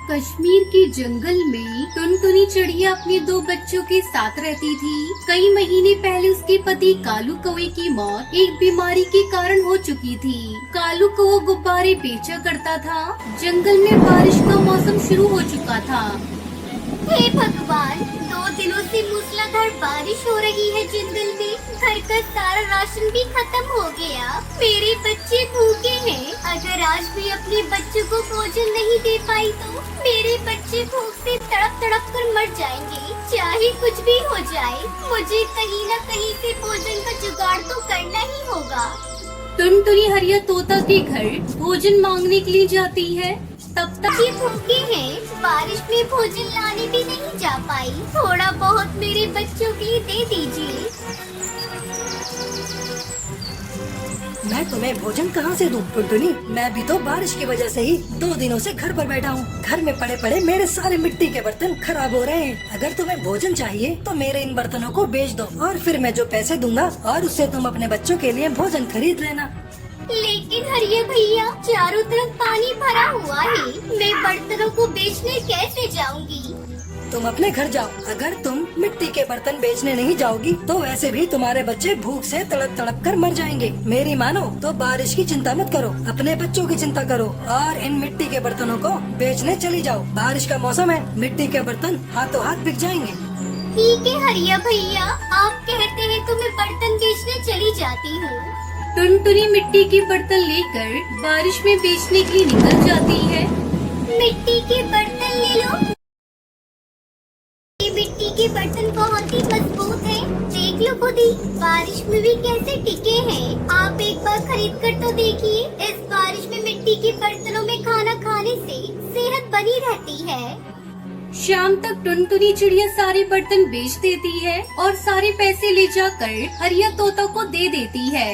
कश्मीर के जंगल में टुनटुनी चिड़िया अपने 2 बच्चों के साथ रहती थी। कई महीने पहले उसके पति कालू कौवे की मौत एक बीमारी के कारण हो चुकी थी। कालू कौवा गुब्बारे बेचा करता था। जंगल में बारिश का मौसम शुरू हो चुका था। हे भगवान, 2 दिनों से मूसलाधार बारिश हो रही है जंगल में। घर का सारा राशन भी खत्म हो गया। मेरे बच्चे भूखे हैं। अगर आज भी अपने बच्चों को भोजन नहीं दे पाई तो मेरे बच्चे भूख से तड़प तड़प कर मर जाएंगे। चाहे कुछ भी हो जाए, मुझे कहीं न कहीं से भोजन का जुगाड़ तो करना ही होगा। टुनटुनी हरिया तोता के घर भोजन मांगने के लिए जाती है। तब तक ये भूखे हैं, बारिश में भोजन लाने भी नहीं जा पाई। थोड़ा बहुत मेरे बच्चों के लिए दे दीजिए। मैं तुम्हें भोजन कहाँ से दूं, टुनटुनी? मैं भी तो बारिश की वजह से ही 2 दिनों से घर पर बैठा हूँ। घर में पड़े पड़े मेरे सारे मिट्टी के बर्तन खराब हो रहे हैं। अगर तुम्हें भोजन चाहिए तो मेरे इन बर्तनों को बेच दो और फिर मैं जो पैसे दूंगा और उससे तुम अपने बच्चों के लिए भोजन खरीद लेना। लेकिन हरिया भैया, चारों तरफ पानी भरा हुआ है। मैं बर्तनों को बेचने कैसे जाऊंगी? तुम अपने घर जाओ। अगर तुम मिट्टी के बर्तन बेचने नहीं जाओगी तो वैसे भी तुम्हारे बच्चे भूख से तड़प तड़प कर मर जाएंगे। मेरी मानो तो बारिश की चिंता मत करो, अपने बच्चों की चिंता करो और इन मिट्टी के बर्तनों को बेचने चली जाओ। बारिश का मौसम है, मिट्टी के बर्तन हाथों हाथ बिक जाएंगे। ठीक है हरिया भैया, आप कहते हैं तो मैं बर्तन बेचने चली जाती हूँ। टुनटुनी मिट्टी के बर्तन लेकर बारिश में बेचने के लिए निकल जाती है। मिट्टी के बर्तन ले लो। ये मिट्टी के बर्तन बहुत ही मजबूत हैं। देख लो खुद ही, बारिश में भी कैसे टिके हैं। आप एक बार खरीद कर तो देखिए। इस बारिश में मिट्टी के बर्तनों में खाना खाने से सेहत बनी रहती है। शाम तक टुनटुनी चिड़िया सारे बर्तन बेच देती है और सारे पैसे ले जाकर हरिया तोता को दे देती है।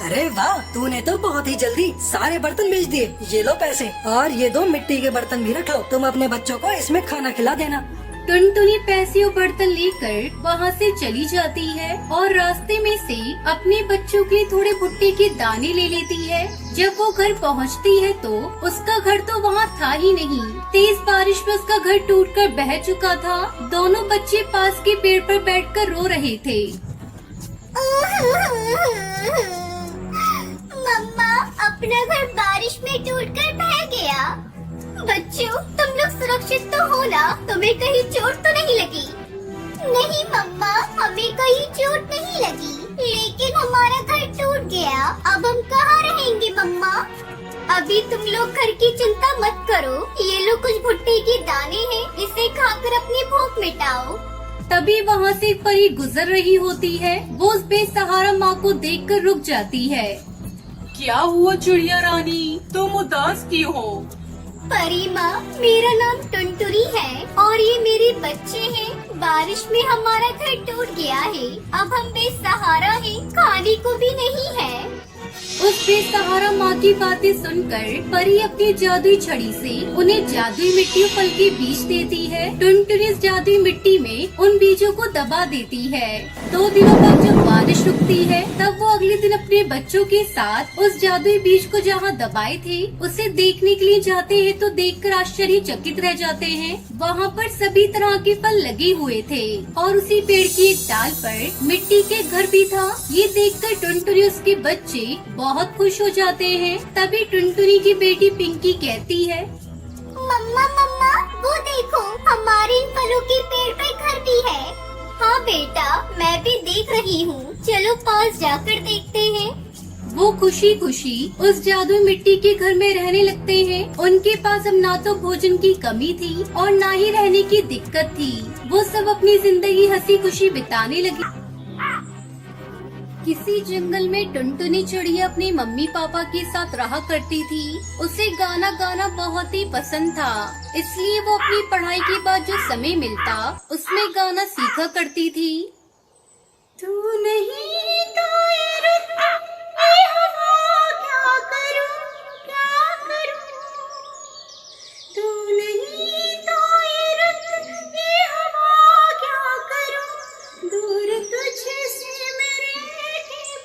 अरे वाह, तूने तो बहुत ही जल्दी सारे बर्तन बेच दिए। ये लो पैसे और ये 2 मिट्टी के बर्तन भी रख लो। तुम अपने बच्चों को इसमें खाना खिला देना। टुनटुनी पैसे और बर्तन लेकर वहाँ से चली जाती है और रास्ते में से अपने बच्चों के लिए थोड़े भुट्टे के दाने ले लेती है। जब वो घर पहुँचती है तो उसका घर तो वहाँ था ही नहीं। तेज बारिश में उसका घर टूटकर बह चुका था। दोनों बच्चे पास के पेड़ पर बैठकर रो रहे थे। मम्मा, अपना घर बारिश में टूटकर बह गया। बच्चों, तुम लोग सुरक्षित तो हो ना? तुम्हें कहीं चोट तो नहीं लगी? नहीं मम्मा, हमें कहीं चोट नहीं लगी, लेकिन हमारा घर टूट गया। अब हम कहाँ रहेंगे मम्मा? अभी तुम लोग घर की चिंता मत करो। ये लो कुछ भुट्टे के दाने हैं, इसे खाकर अपनी भूख मिटाओ। तभी वहाँ से एक परी गुजर रही होती है। वो उस बेसहारा माँ को देखकर रुक जाती है। क्या हुआ चिड़िया रानी, तुम उदास क्यों हो? परी माँ, मेरा नाम टुनटुनी है और ये मेरे बच्चे हैं। बारिश में हमारा घर टूट गया है। अब हम बेसहारा हैं, खाने को भी नहीं है। उस बेसहारा माँ की बातें सुनकर परी अपनी जादुई छड़ी से उन्हें जादुई मिट्टी और फल के बीज देती है। टुनटुनी इस जादुई मिट्टी में उन बीजों को दबा देती है। 2 दिनों बाद जब बारिश रुकती है तब वो अगले दिन अपने बच्चों के साथ उस जादुई बीज को जहाँ दबाए थे उसे देखने के लिए जाते हैं तो देखकर आश्चर्यचकित रह जाते हैं। वहाँ पर सभी तरह के फल लगे हुए थे और उसी पेड़ की एक डाल पर मिट्टी के घर भी था। ये देखकर टुनटुनी उसके बच्चे बहुत खुश हो जाते हैं। तभी टुनटुनी की बेटी पिंकी कहती है, मम्मा मम्मा, वो देखो, हमारे इन फलों के पेड़ पर घर भी है। हाँ बेटा, मैं भी देख रही हूँ। चलो पास जाकर देखते हैं। वो खुशी खुशी उस जादुई मिट्टी के घर में रहने लगते हैं। उनके पास अब ना तो भोजन की कमी थी और ना ही रहने की दिक्कत थी। वो सब अपनी जिंदगी हंसी खुशी बिताने लगे। किसी जंगल में टुनटुनी चिड़िया अपने मम्मी पापा के साथ रहा करती थी। उसे गाना गाना बहुत ही पसंद था, इसलिए वो अपनी पढ़ाई के बाद जो समय मिलता उसमें गाना सीखा करती थी। तू नहीं तो ये रुत, ये हवा, क्या करूं, क्या करूं। तू नहीं तो ये रुत, ये हवा, क्या करूं। दूर तुझसे मेरे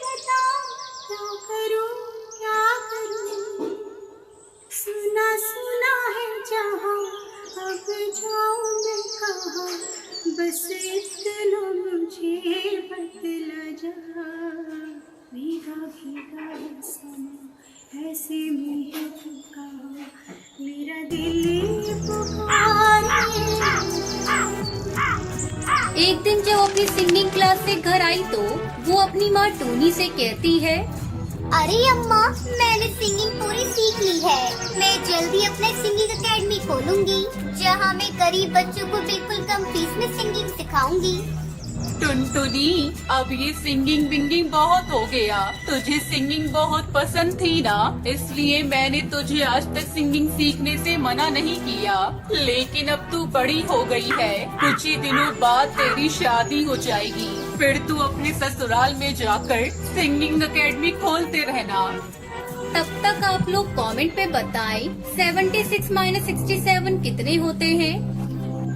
बता, क्या करूं, क्या करूं। सुना सुना है जहां भीगा है समा, ऐसे में है पुकार, मेरा दिल पुकारे। एक दिन जब अपनी सिंगिंग क्लास से घर आई तो वो अपनी माँ टूनी से कहती है, अरे अम्मा, मैंने सिंगिंग पूरी सीख ली है। मैं जल्दी अपना सिंगिंग एकेडमी खोलूंगी, जहाँ मैं गरीब बच्चों को बिल्कुल कम फीस में सिंगिंग सिखाऊंगी। टुनटुनी, अब ये सिंगिंग विंगिंग बहुत हो गया। तुझे सिंगिंग बहुत पसंद थी ना, इसलिए मैंने तुझे आज तक सिंगिंग सीखने से मना नहीं किया। लेकिन अब तू बड़ी हो गई है, कुछ ही दिनों बाद तेरी शादी हो जाएगी, फिर तू अपने ससुराल में जाकर सिंगिंग एकेडमी खोलते रहना। तब तक आप लोग कमेंट पे बताएं 76 - 67 कितने होते हैं।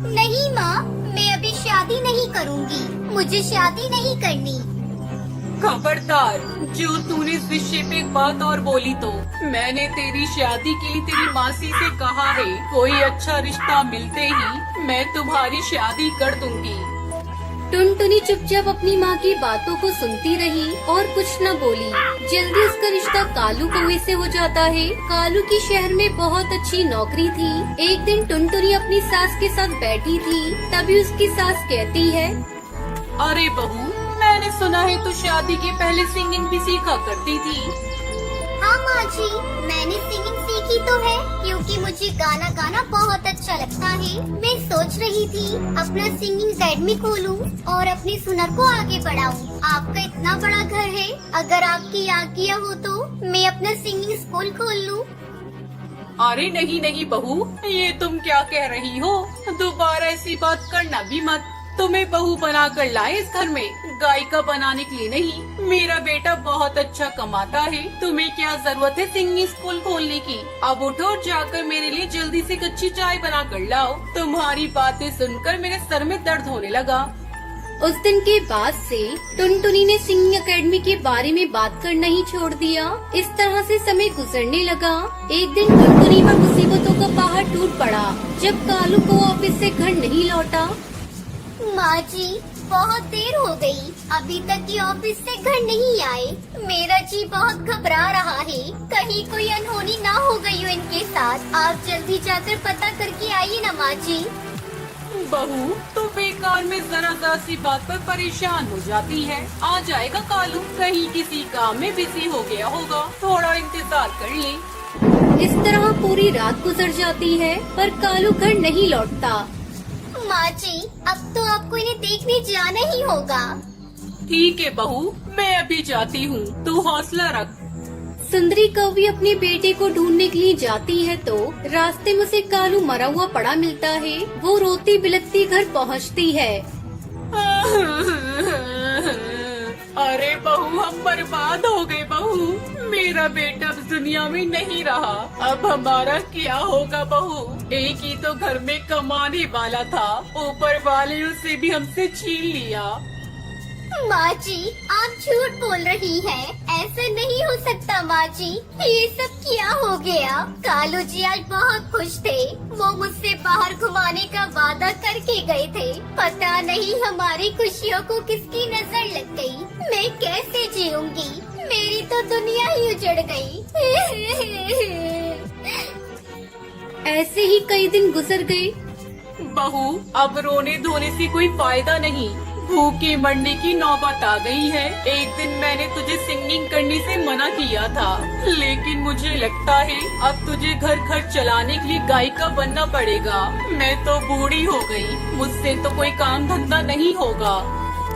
नहीं माँ, मैं अभी शादी नहीं करूँगी, मुझे शादी नहीं करनी। खबरदार, जो तूने इस विषय पे एक बात और बोली तो मैंने तेरी शादी के लिए तेरी मासी से कहा है, कोई अच्छा रिश्ता मिलते ही मैं तुम्हारी शादी कर दूंगी। टुनटुनी चुपचाप अपनी माँ की बातों को सुनती रही और कुछ न बोली। जल्दी उसका रिश्ता कालू कौवे से हो जाता है। कालू की शहर में बहुत अच्छी नौकरी थी। एक दिन टुनटुनी अपनी सास के साथ बैठी थी, तभी उसकी सास कहती है, अरे बहू, मैंने सुना है तू शादी के पहले सिंगिंग भी सीखा करती थी। हाँ माँ जी, मैंने सिंगिंग सीखी तो है, क्योंकि मुझे गाना गाना बहुत अच्छा लगता है। मैं सोच रही थी अपना सिंगिंग एकेडमी खोलूं और अपने हुनर को आगे बढ़ाऊं। आपका इतना बड़ा घर है, अगर आपकी आज्ञा हो तो मैं अपना सिंगिंग स्कूल खोल लूं। अरे नहीं नहीं बहू, ये तुम क्या कह रही हो? दोबारा ऐसी बात करना भी मत। तुम्हें बहू बना कर लाए इस घर में, गायिका बनाने के लिए नहीं। मेरा बेटा बहुत अच्छा कमाता है, तुम्हें क्या जरूरत है सिंगिंग स्कूल खोलने की? अब उठो और जाकर मेरे लिए जल्दी से कच्ची चाय बना कर लाओ। तुम्हारी बातें सुनकर मेरे सर में दर्द होने लगा। उस दिन के बाद से टुनटुनी ने सिंगिंग एकेडमी के बारे में बात करना ही छोड़ दिया। इस तरह से समय गुजरने लगा। एक दिन टुनटुनी पर मुसीबतों का पहाड़ टूट पड़ा जब कालू को ऑफिस से घर नहीं लौटा। माँ जी, बहुत देर हो गई, अभी तक ये ऑफिस से घर नहीं आए। मेरा जी बहुत घबरा रहा है, कहीं कोई अनहोनी ना हो गई हो इनके साथ। आप जल्दी जाकर पता करके आइए ना माँ जी। बहू, तो बेकार में जरा सी बात पर परेशान हो जाती है। आ जाएगा कालू, कहीं किसी काम में बिजी हो गया होगा, थोड़ा इंतजार कर ले। इस तरह पूरी रात गुजर जाती है, पर कालू घर नहीं लौटता। माँ जी, अब तो आपको इन्हें देखने जाना ही होगा। ठीक है बहू, मैं अभी जाती हूँ, तू हौसला रख। सुंदरी कौवी अपने बेटे को ढूंढने के लिए जाती है तो रास्ते में उसे कालू मरा हुआ पड़ा मिलता है। वो रोती बिलखती घर पहुँचती है। अरे बहू, हम बर्बाद हो गए बहू, मेरा बेटा अब दुनिया में नहीं रहा। अब हमारा क्या होगा बहू? एक ही तो घर में कमाने वाला था, ऊपर वाले ने उसे भी हमसे छीन लिया। माँ जी, आप झूठ बोल रही हैं। ऐसा नहीं हो सकता माँ जी, ये सब क्या हो गया? कालू जी आज बहुत खुश थे, वो मुझसे बाहर घुमाने का वादा करके गए थे। पता नहीं हमारी खुशियों को किसकी नजर लग गई। मैं कैसे जीऊंगी? मेरी तो दुनिया ही उजड़ गई। ऐसे ही कई दिन गुजर गए। बहू, अब रोने धोने से कोई फायदा नहीं, भूखे मरने की नौबत आ गई है। एक दिन मैंने तुझे सिंगिंग करने से मना किया था, लेकिन मुझे लगता है अब तुझे घर खर्च चलाने के लिए गायिका बनना पड़ेगा। मैं तो बूढ़ी हो गई, मुझसे तो कोई काम धंधा नहीं होगा।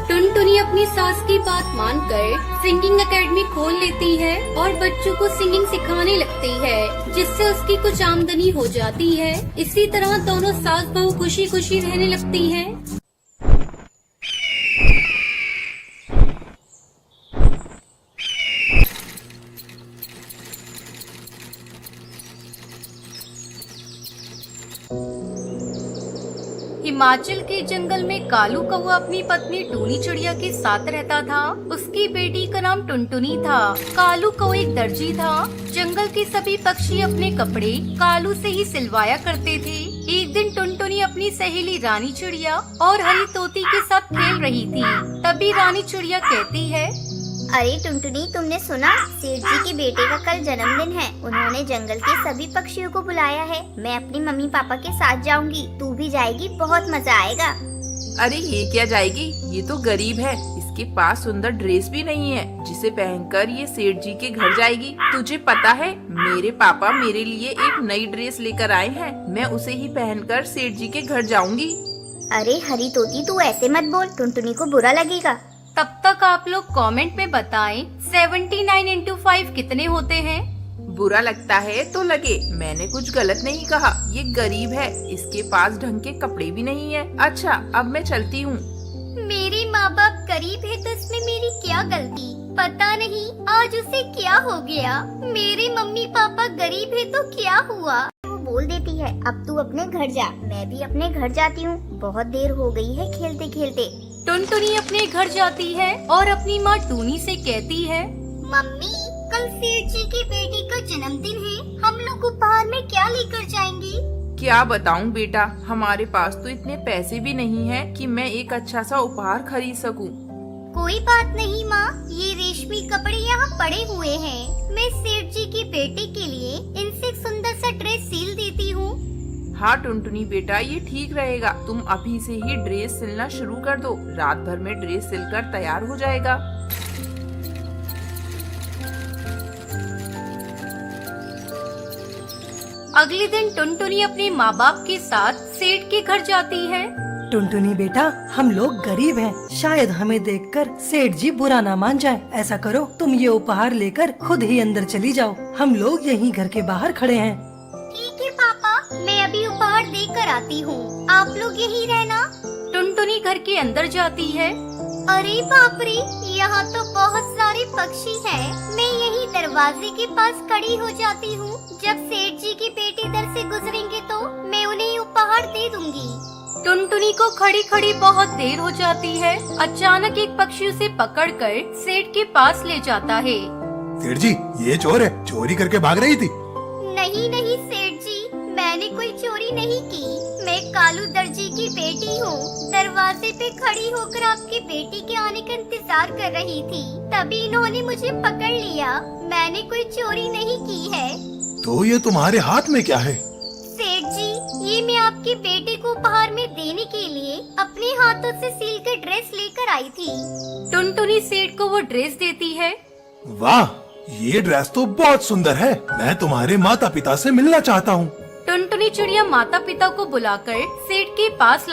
टुनटुनी अपनी सास की बात मानकर सिंगिंग एकेडमी खोल लेती है और बच्चों को सिंगिंग सिखाने लगती है, जिससे उसकी कुछ आमदनी हो जाती है। इसी तरह दोनों सास बहू खुशी खुशी रहने लगती हैं। हिमाचल के जंगल में कालू कौवा अपनी पत्नी टूनी चिड़िया के साथ रहता था। उसकी बेटी का नाम टुनटुनी था। कालू कौवा एक दर्जी था। जंगल के सभी पक्षी अपने कपड़े कालू से ही सिलवाया करते थे। एक दिन टुनटुनी अपनी सहेली रानी चिड़िया और हरी तोती के साथ खेल रही थी। तभी रानी चिड़िया कहती है, अरे टुनटुनी, तुमने सुना? सेठ जी के बेटे का कल जन्मदिन है। उन्होंने जंगल के सभी पक्षियों को बुलाया है। मैं अपनी मम्मी पापा के साथ जाऊंगी, तू भी जाएगी? बहुत मजा आएगा। अरे ये क्या जाएगी, ये तो गरीब है, इसके पास सुंदर ड्रेस भी नहीं है जिसे पहनकर ये सेठ जी के घर जाएगी। तुझे पता है मेरे पापा मेरे लिए एक नई ड्रेस लेकर आए हैं, मैं उसे ही पहनकर सेठ जी के घर जाऊंगी। अरे हरी तोती, तू ऐसे मत बोल, टुनटुनी को बुरा लगेगा। तब तक आप लोग कमेंट में बताएं 79 into 5 कितने होते हैं। बुरा लगता है तो लगे, मैंने कुछ गलत नहीं कहा। ये गरीब है, इसके पास ढंग के कपड़े भी नहीं है। अच्छा अब मैं चलती हूँ। मेरे माँ बाप गरीब है तो इसमें मेरी क्या गलती? पता नहीं आज उसे क्या हो गया। मेरे मम्मी पापा गरीब है तो क्या हुआ? वो बोल देती है, अब तू अपने घर जा। मैं भी अपने घर जाती हूँ, बहुत देर हो गई है खेलते खेलते। टुनटुनी अपने घर जाती है और अपनी माँ टूनी से कहती है, मम्मी, कल सेठ जी की बेटी का जन्मदिन है, हम लोग उपहार में क्या लेकर जाएंगे? क्या बताऊँ बेटा, हमारे पास तो इतने पैसे भी नहीं है कि मैं एक अच्छा सा उपहार खरीद सकूं। कोई बात नहीं माँ, ये रेशमी कपड़े यहाँ पड़े हुए हैं। मैं सेठ जी की बेटी के लिए इनसे एक सुंदर सा ड्रेस सिल देती हूँ। हाँ टुनटुनी बेटा, ये ठीक रहेगा। तुम अभी से ही ड्रेस सिलना शुरू कर दो, रात भर में ड्रेस सिलकर तैयार हो जाएगा। अगले दिन टुनटुनी अपने माँ बाप के साथ सेठ के घर जाती है। टुनटुनी बेटा, हम लोग गरीब हैं, शायद हमें देखकर सेठ जी बुरा ना मान जाए। ऐसा करो, तुम ये उपहार लेकर खुद ही अंदर चली जाओ, हम लोग यहीं घर के बाहर खड़े हैं। ठीक है पापा, मैं अभी उपहार देकर आती हूँ, आप लोग यहीं रहना। टुनटुनी घर के अंदर जाती है। अरे बाप रे, यहाँ तो बहुत सारे पक्षी हैं। मैं यहीं दरवाजे के पास खड़ी हो जाती हूँ। जब सेठ जी की बेटी इधर से गुजरेंगे तो मैं उन्हें उपहार दे दूंगी। टुनटुनी को खड़ी खड़ी बहुत देर हो जाती है। अचानक एक पक्षी उसे पकड़कर सेठ के पास ले जाता है। सेठ जी, ये चोर है, चोरी करके भाग रही थी। नहीं नहीं सेठ जी, मैंने कोई चोरी नहीं की। मैं कालू दर्जी की बेटी हूँ। दरवाजे पे खड़ी होकर आपकी बेटी के आने का इंतजार कर रही थी, तभी इन्होंने मुझे पकड़ लिया। मैंने कोई चोरी नहीं की है। तो ये तुम्हारे हाथ में क्या है? सेठ जी, ये मैं आपकी बेटे को उपहार में देने के लिए अपने हाथों से सिल कर ड्रेस लेकर आई थी। टुनटुनी सेठ को वो ड्रेस देती है। वाह, ये ड्रेस तो बहुत सुंदर है, मैं तुम्हारे माता पिता से मिलना चाहता हूँ। टुनटुनी चिड़िया माता पिता को बुलाकर सेठ के पास